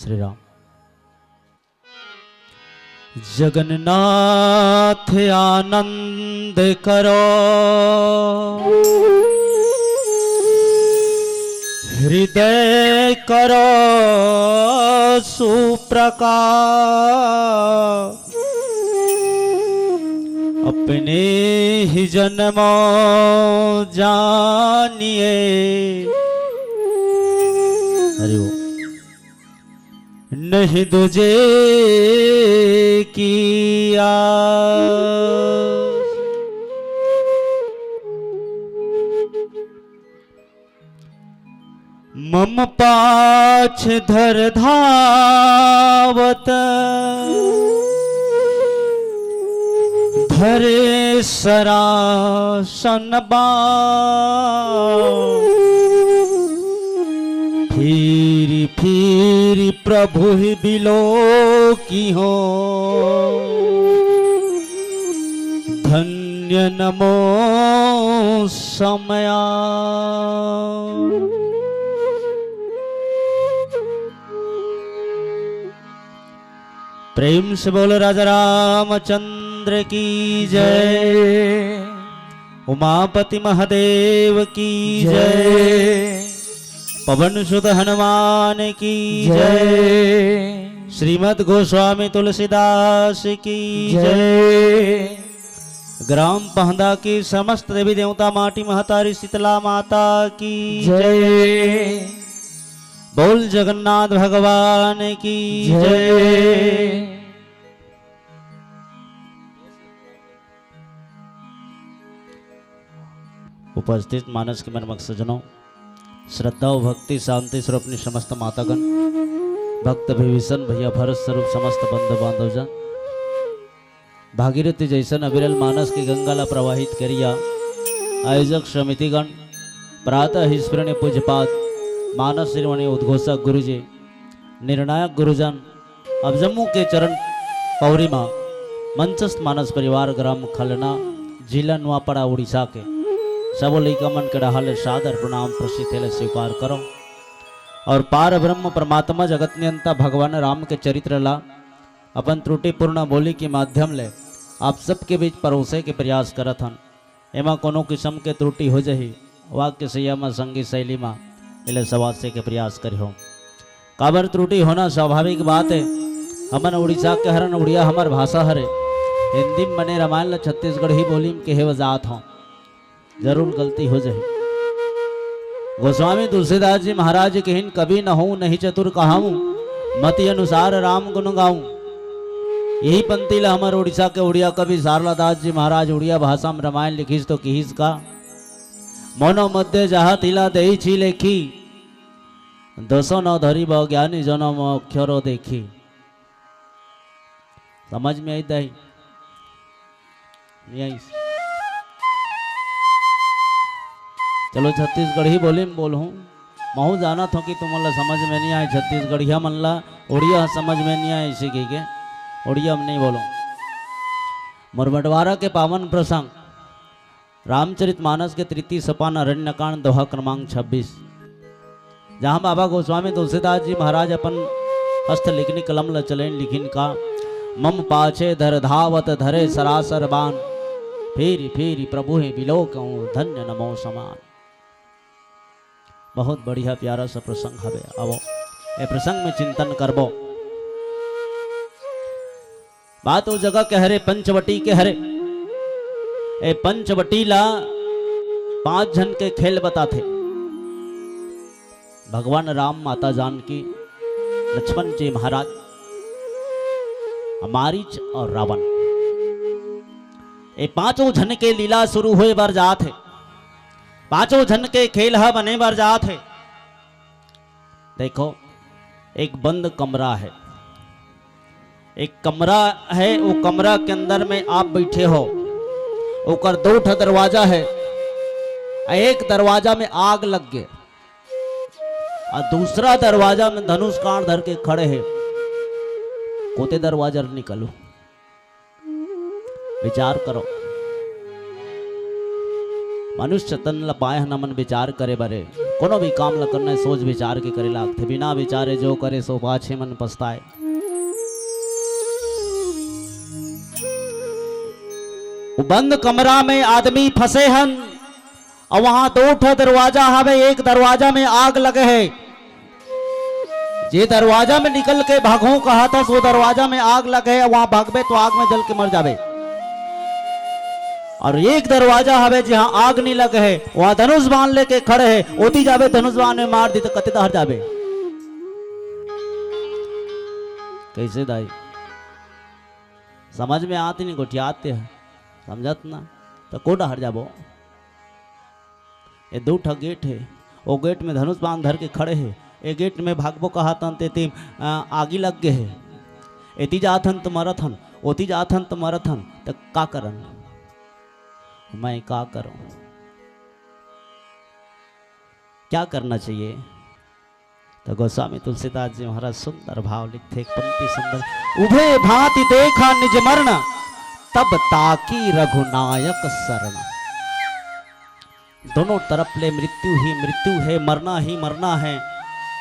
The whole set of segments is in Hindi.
श्री राम। जगन्नाथ आनंद करो, हृदय करो सुप्रकाश, अपने ही जन्मों जानिए। हरि ओम। नहीं तुझे किया मम पाछ धर धावत, धरे सरासन फिरी फिरी प्रभु ही बिलो की हो, धन्य नमो समया। प्रेम से बोलो राजा रामचंद्र की जय, उमापति महादेव की जय, पवन सुत हनुमान की जय, श्रीमद् गोस्वामी तुलसीदास की जय। ग्राम पहंदा की समस्त देवी देवता माटी महतारी शीतला माता की जय। बोल जगन्नाथ भगवान की जय। उपस्थित मानस के मन मकसद सज्जनों, श्रद्धा और भक्ति शांति स्वरूपनी समस्त मातागण, भक्त विभीषण भैया भरत स्वरूप समस्त बंधु बांधव जन, भागीरथी जैसन अविरल मानस की गंगाला प्रवाहित करिया आयोजक समितिगण, प्रातः स्मरणीय पूज्यपाद मानस श्रीमणि उद्घोषक गुरुजी, निर्णायक गुरुजन, अब जम्मू के चरण पौरी माँ मंचस्थ मानस परिवार ग्राम खलना जिला नुआपड़ा उड़ीसा के सब लिकमन के डहाले सादर प्रणाम प्रसिद्ध स्वीकार करो और पार ब्रह्म परमात्मा जगत नियंता भगवान राम के चरित्र ला अपन त्रुटिपूर्ण बोली के माध्यम ले आप सबके बीच परोसे के प्रयास करत हन। एमा कोनो किस्म के त्रुटि हो जही वाक्य संयम संगीत शैली में इले सवासे के प्रयास करियो। काबर त्रुटि होना स्वाभाविक बात है। हमन उड़ीसा के हरन उड़िया हमार भाषा हरे, हिंदी में बने रामायण ल छत्तीसगढ़ी बोली में के वजात हो, जरूर गलती हो जाए। गोस्वामी तुलसीदास जी महाराज कहिन कभी न हूं नहीं चतुर कहाऊं, मति अनुसार राम गुण गाऊं। यही पंक्ति ला हमारे उड़ीसा के उड़िया कवि सारला दास जी महाराज उड़िया भाषा में रामायण लिखीस तो किहिस का, मोनो मध्य जहा तिला दही छी लेखी, दसो न धरी ज्ञानी जनम अक्षरो देखी। समझ में आई दही नहीं आई? चलो छत्तीसगढ़ी बोली में बोलूँ, महू जाना था कि तुमला समझ में नहीं आए छत्तीसगढ़िया मनला उड़िया समझ में नहीं आए, इसी के उड़िया में नहीं बोलूँ। मुरबटवारा के पावन प्रसंग रामचरितमानस के तृतीय सोपान अरण्यकांड दोहा क्रमांक 26, जहाँ बाबा गोस्वामी तुलसीदास जी महाराज अपन हस्त लिखनी कलम ल चलेन लिखिन का, मम पाछे धर धावत धरे सरासर बान, फेरी फेरी प्रभु हे बिलो कहूँ धन्य नमो समान। बहुत बढ़िया प्यारा सा प्रसंग हवे। आवो ए प्रसंग में चिंतन करबो। बात उस जगह के हरे पंचवटी के हरे। ए पंचवटी ला 5 जन के खेल बताते, भगवान राम, माता जानकी, लक्ष्मण जी महाराज, मारीच और रावण। ए 5 जन के लीला शुरू हुए बार जात है, 5 जन के खेल हा बने बार जात है। देखो एक बंद कमरा है, एक कमरा है, वो कमरा के अंदर में आप बैठे हो, ऊपर 2 दरवाजा है, एक दरवाजा में आग लग गए और दूसरा दरवाजा में धनुष कांड धर के खड़े हैं। कोते दरवाजा निकलो, विचार करो। मनुष्य तन ल पाए न मन विचार करे बरे, कोनो भी काम ल करना सोच विचार के करे लागथे, बिना विचारे जो करे सो पाछे मन पछताए। बंद कमरा में आदमी फंसे हन और वहां दो ठो दरवाजा हवे, एक दरवाजा में आग लगे है, जे दरवाजा में निकल के भागो कहा था सो दरवाजा में आग लगे है, वहां भागबे तो आग में जल के मर जाबे। और एक दरवाजा हवे जहां आग नहीं लगे है, वहां धनुष बाण लेके खड़े है, ओती जाबे धनुष बाण में मार दी तो कते हर जाबे। कैसे दाई समझ में आती नहीं गोटियाते है, समझत ना तो कोडा हर जाबो। ये दो ठा गेट है, वो गेट में धनुष बाण धर के खड़े है, ए गेट में भागबो कहा तन ते आगी लग गए है, एती जाथन तो मरत हन, ओती जाथन तो मरत हन, तो का करन मैं का करूं, क्या करना चाहिए। तो गोस्वामी तुलसीदास जी महाराज सुंदर भाव लिखते, एक पंक्ति सुंदर, उभे भांति देखा निज मरण, तब ताकी रघुनायक शरण। दोनों तरफ ले मृत्यु ही मृत्यु है, मरना ही मरना है,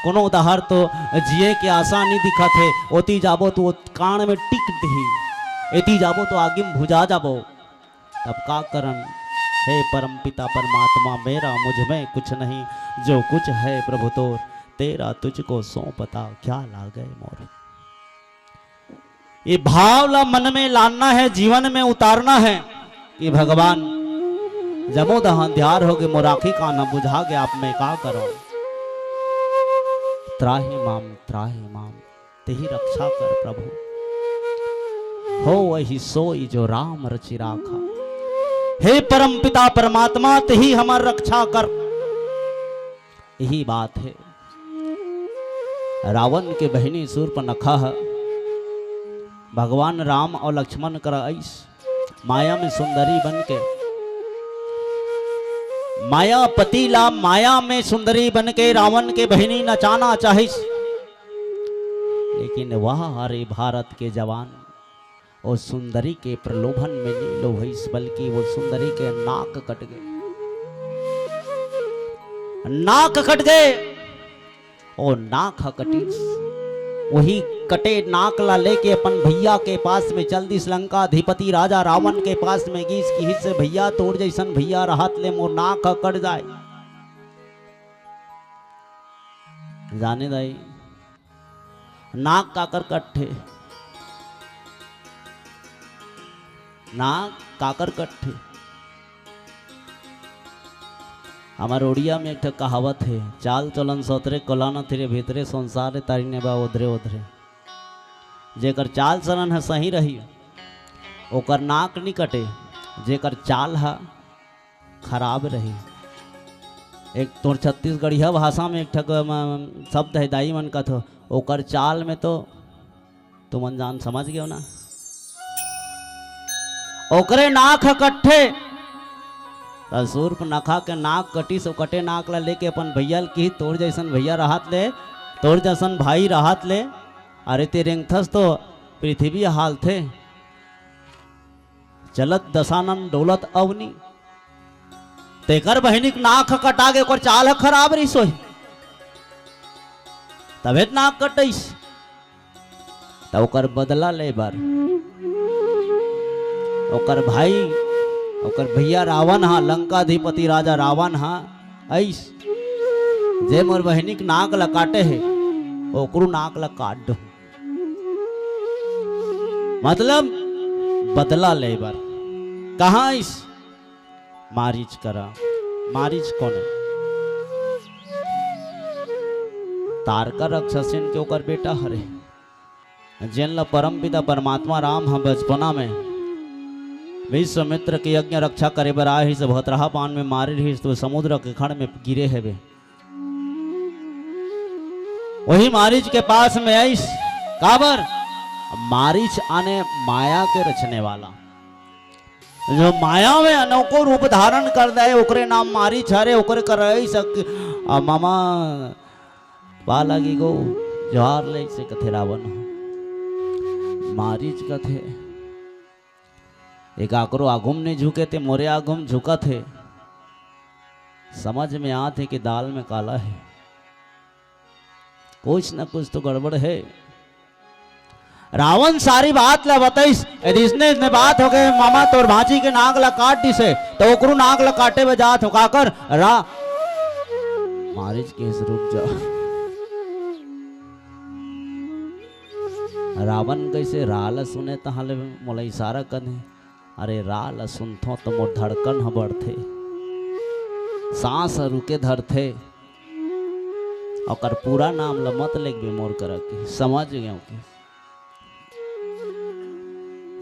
कोनो उदाहर तो जिए के आशा नहीं दिखत है, ओती जाबो तो कान में टिक दी, एती जाबो तो आगे में भुजा जाबो, तब का करन। हे परम पिता परमात्मा मेरा मुझ में कुछ नहीं, जो कुछ है प्रभु तोर, तेरा तुझको सौंपता क्या लागे मोर। ये भाव ला मन में लाना है, जीवन में उतारना है कि भगवान जमो दहन ध्यार हो गए, मोराखी का न बुझा गया, आप मैं का करो। त्राहि माम तेही रक्षा कर प्रभु, हो वही सोई जो राम रचि राखा। हे परम पिता परमात्मा तेही हमार रक्षा कर, यही बात है। रावण के बहनी शूर्पणखा भगवान राम और लक्ष्मण कर ऐस माया में सुंदरी बन के, मायापति ला माया में सुंदरी बन के रावण के बहनी नचाना चाहिस, लेकिन वह हरे भारत के जवान और सुंदरी के प्रलोभन में नहीं लोभिस, बल्कि वो सुंदरी के नाक कट गए, नाक कट गए और नाक कटिस, वही कटे नाक ला लेके अपन भैया के पास में चल दी लंका अधिपति राजा रावण के पास में गीस की हिस्से, भैया तोड़ जैसन भैया राहत ले मोर नाक कट जाए। जाने दाई नाक काकर कट्ठे, नाक काकर कट्ठे। हमारे उड़िया में एक कहावत है, चाल चलन सोतरे कोलाना तेरे भीतरे संसार तारी ने बा उधरे उधरे। जेकर चाल चलन है सही रही ओकर नाक नहीं कटे, जेकर चाल है खराब रही। एक तोर छत्तीसगढ़िया भाषा में एक ठक शब्द है दाई मन का, तो ओकर चाल में तो तुम अनजान समझ गए ना, ओकरे नाक कट्ठे। शूर्पणखा के नाक कटी, सो कटे नाक ला लेके अपन भैया की तोड़ जैसन भैया राहत ले, तोड़ जैसन भाई राहत ले। अरे ते रेंगथस तो पृथ्वी हाल थे, चलत दशानन डोलत अवनी। तेकर बहनिक नाक कटा के ओकर चाल खराब रही सोई, तबे नाक कटईस, तब ओकर बदला ले बार। ओकर भाई ओकर भैया रावण हा, लंकाधिपति राजा रावण हा, ऐस जे मोर बहनिक नाक ला काटे है ओकरू नाक ला काट दो, मतलब बदला ले बार। कहा इस मारीच करा, मारीच कौन है? तारका राक्षसन के ओकर बेटा हरे, जिन ला परम पिता परमात्मा राम हा बचपना में विश्वामित्र के यज्ञ रक्षा करे बर आए ही, सब भतरहा पान में मारे रही तो समुद्र के खड़ में गिरे है वे। वही मारीच के पास में आईस, काबर मारीच आने माया के रचने वाला, जो माया में अनोखो रूप धारण कर दे ओकरे नाम मारीच हरे। ओकरे कर मामा पा लगी गो जोहार ले से कथे रावण मारीच कथे। एक आकरो आगुम ने झुके थे, मोरे आगुम झुका थे। समझ में आते कि दाल में काला है, कुछ न कुछ तो गड़बड़ है। रावण सारी बात ला बताइस, यदि इसने बात हो गए मामा तोर भांजी के नाक ला काट दिसे तो ओकरू नाक ला काटे में जात हो काकर रा मारिच केस रुक जा। रावण कैसे राल सुने तहाले मोला इशारा कने, अरे राल सुनथो तो मोर धड़कन ह बढ़थे, सांस रुके धरथे, और पूरा नाम ला मत लेक बे मोर कर के समझ गयो कि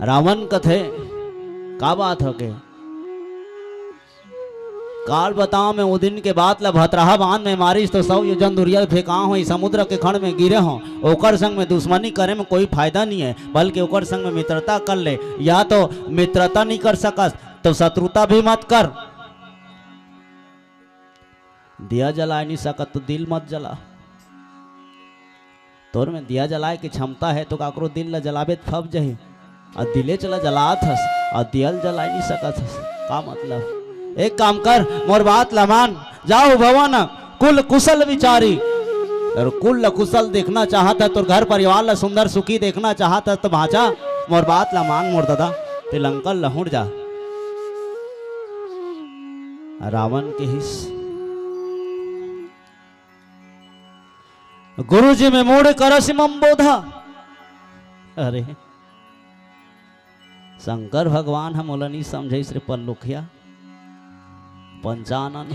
रावण कथे का बात हो के काल बताओ मैं वो दिन के बाद ला भतराहा बांध में मारिस तो 100 योजन दुरिया फेंका हो समुद्र के खंड में गिरे हो। ओकर संग में दुश्मनी करे में कोई फायदा नहीं है, बल्कि ओकर संग में मित्रता कर ले, या तो मित्रता नहीं कर सकस तो शत्रुता भी मत कर। दिया जला नहीं सकत तो दिल मत जला, तोर में दिया जलाए की क्षमता है तो काकरो दिल ला जलाबे फब जही, और दिले चला जलात हस और दियल जला नहीं सकत हस, का मतलब। एक काम कर मोर बात लमान जाओ भवन कुल कुशल विचारी, और कुल कुशल देखना चाहता है तो घर परिवार ला सुंदर सुखी देखना चाहता है तो भाचा मोर बात लमान मोर दादा तिलंकल लहुड़ जा। रावण के हिस गुरु जी में मोड़ करस मम बोधा, अरे शंकर भगवान हम ओला नहीं समझे श्री पल्लुखिया पंचानन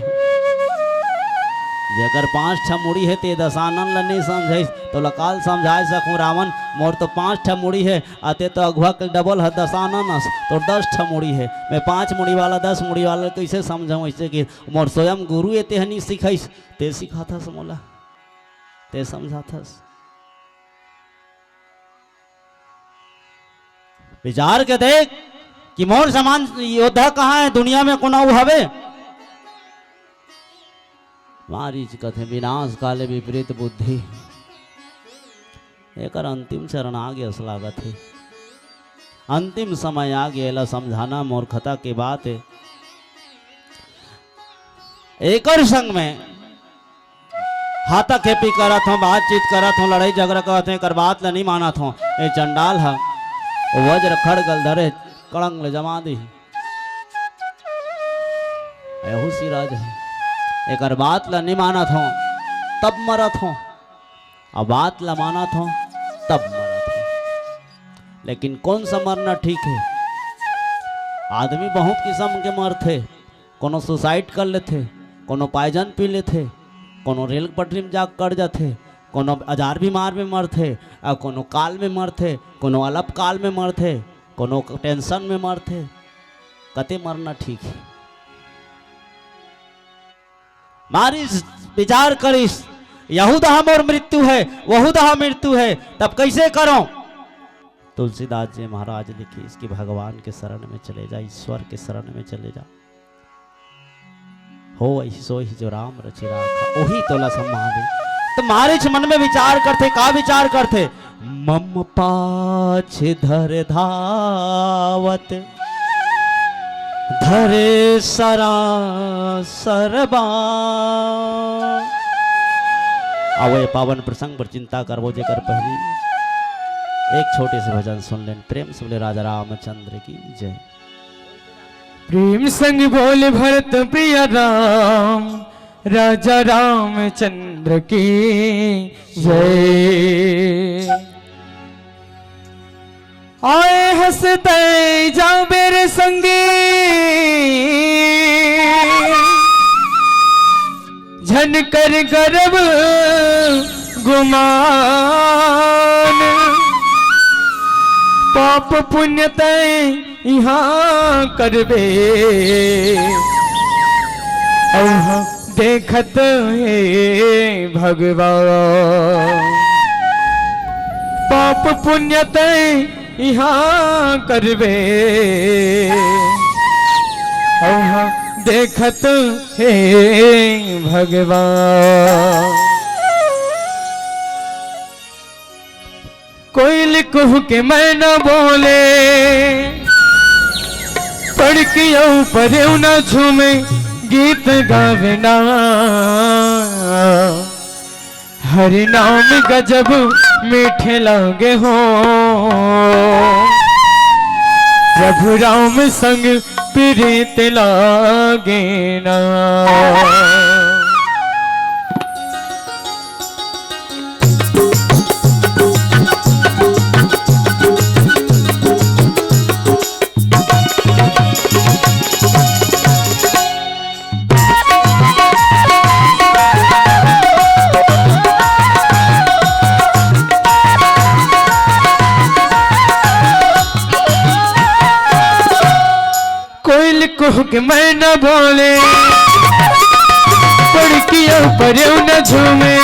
जेकर 5 ठा मुड़ी है ते दशानन ला नहीं समझे तो लकाल समझाए सकूं रावण मोर तो 5 ठा मुड़ी है आते तो अगुआ के डबल है दशानन तो 10 ठा मुड़ी है, मैं 5 मुड़ी वाला 10 मुड़ी वाला कैसे समझाऊं, ऐसे कि मोर स्वयं गुरु ये ते नहीं सिखाइस ते सिखाता मोला ते समझाथस। विचार के देख कि मोर समान योद्धा कहाँ है दुनिया में कोना हवे। मारीच कथे विनाश काले विपरीत बुद्धि, एक अंतिम चरण आ गया लागत है, अंतिम समय आ गया समझाना मूर्खता की बात है। एकर संग में हाथा खेपी करत हो, बातचीत करत हो, लड़ाई झगड़ा करत हो, कर बात ला नहीं मानत हो। ये चंडाल है वज्र खड़गल धरे कड़ंग ले जमा दी, एहू सिराज है एक बात ला नहीं मानत हो तब मरत हो, अब बात ला मानत हो तब मरत हो। लेकिन कौन सा मरना ठीक है? आदमी बहुत किस्म के मरते, कोनो सुसाइड कर लेते, कोनो पायजन पी लेते, कोनो रेल पटरी में जाग कर जाते, कोनो हजार बीमार में मरते, और कोनो काल में मरते, कोनो अल्प काल में मरते, कोनो टेंशन में मरते। कते मरना ठीक है? मारिस विचार करिस, यहूदा मोर मृत्यु है वहुदा मृत्यु है, तब कैसे करो? तुलसीदास जी महाराज लिखी इसकी भगवान के शरण में चले जा, ईश्वर के शरण में चले जा, हो सो ही जो राम रचि राखा वही तोला सम्मादे। तो मारिच मन में विचार करते, का विचार करते? मम पाछ धर धावत धरे सरा सरबा। आवो ये पावन प्रसंग पर चिंता करवो जेकर पहली एक छोटे से भजन सुन लें। प्रेम से बोले राजा रामचंद्र की जय। प्रेम संग बोले भरत प्रिय राम, राजा रामचंद्र की जय। आए हंसते जाओ मेरे संगे, झन कर गर्व गुमान, पाप पुण्य तय यहाँ करबे, देखत है भगवान। पाप पुण्य तय यहाँ करबे, देखत है भगवान। कोई लिखू के मैं न बोले, पढ़ के ऊपर न झूमे, गीत गावना। हरि नाम गजब मीठे लागे हो, प्रभु राम संग प्रीत लागे ना। कोयल कुह के मैं न बोले, पड़कियों पर न झूमे।